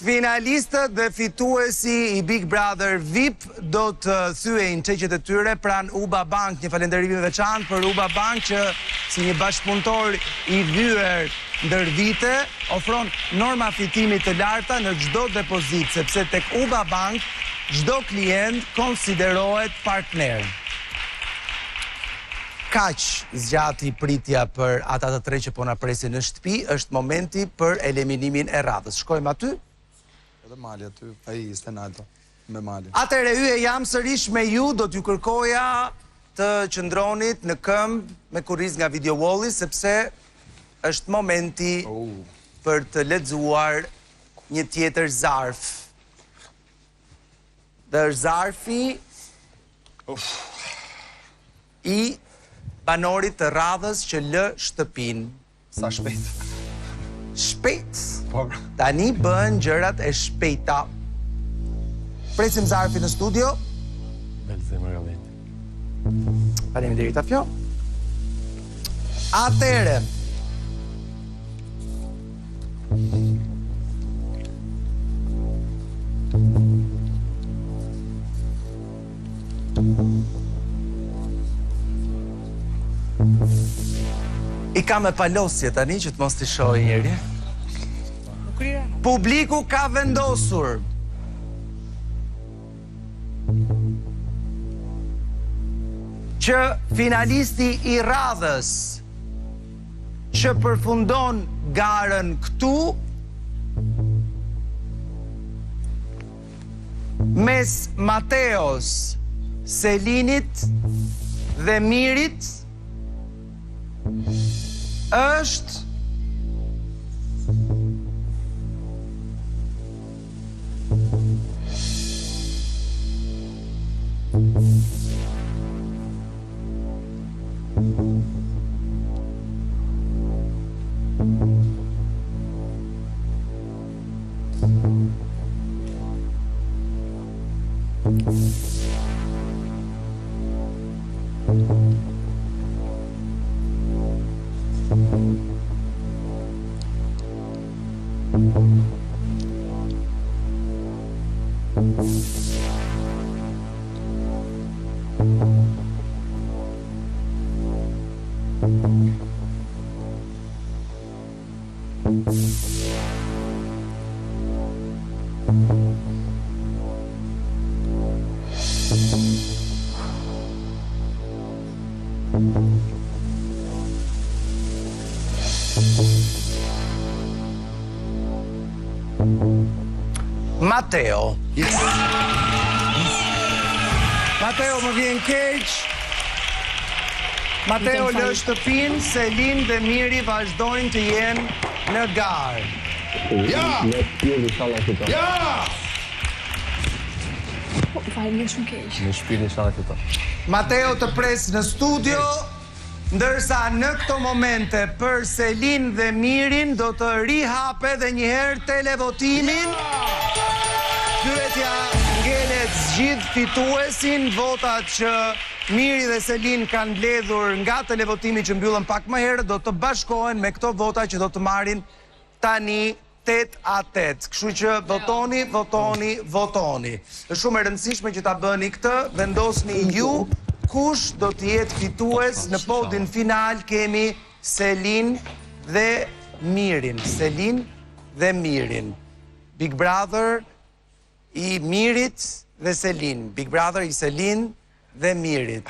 Finalistët dhe fituesi i Big Brother VIP do të thyejnë çeqet e tyre pranë UBA Bank. Një falënderim i veçantë për UBA Bank që si një bashkëpunëtor i vyer ndër vite ofron norma fitimi të larta në çdo depozit, sepse tek UBA Bank çdo klient konsiderohet partner. Kaq zgjati pritja për ata të tre që po na presin në shtëpi, është momenti për eliminimin e radhës. Shkojmë aty? Edhe mali aty, ai Stenaldo me mali. Atëherë hye jam sërish me ju, do t'ju kërkoja të qëndronit në këmbë me kurriz nga video walli, sepse është momenti për të lexuar një tjetër zarf. Dhe është zarfi i banorit të radhës që lë shtëpin. Sa shpejt. Shpejt. Tani bën gjërat e shpejta. Presim zarfi në studio. Belze Margaleti. Faleminderit Afjo. Atëre. I ka me palosje tani që të mos t'i shohë njëri. Publiku ka vendosur që finalisti i radhës që përfundon garën këtu mes Mateos, Selinit dhe Mirit është Mateo. Mateo më vjen keq. Mateo lë shtëpin, Selin dhe Miri vazhdojnë të jenë në garë. Ja! Ja! Vajnë shumë keq. Në shpirin inshallah këto. Mateo të pres në studio, ndërsa në këto momente për Selin dhe Mirin do të rihape dhe njëherë televotimin. Pyetja ngelet zgjidh fituesin, votat që Miri dhe Selin kanë mbledhur nga televotimi që mbyllën pak më herët do të bashkohen me këto vota që do të marrin tani 8-8. Kështu që votoni, votoni, votoni. Është shumë e rëndësishme që ta bëni këtë, vendosni ju kush do të jetë fitues në podin final. Kemi Selin dhe Mirin. Selin dhe Mirin. Big Brother i Mirit dhe Selin. Big Brother i Selin dhe Mirit.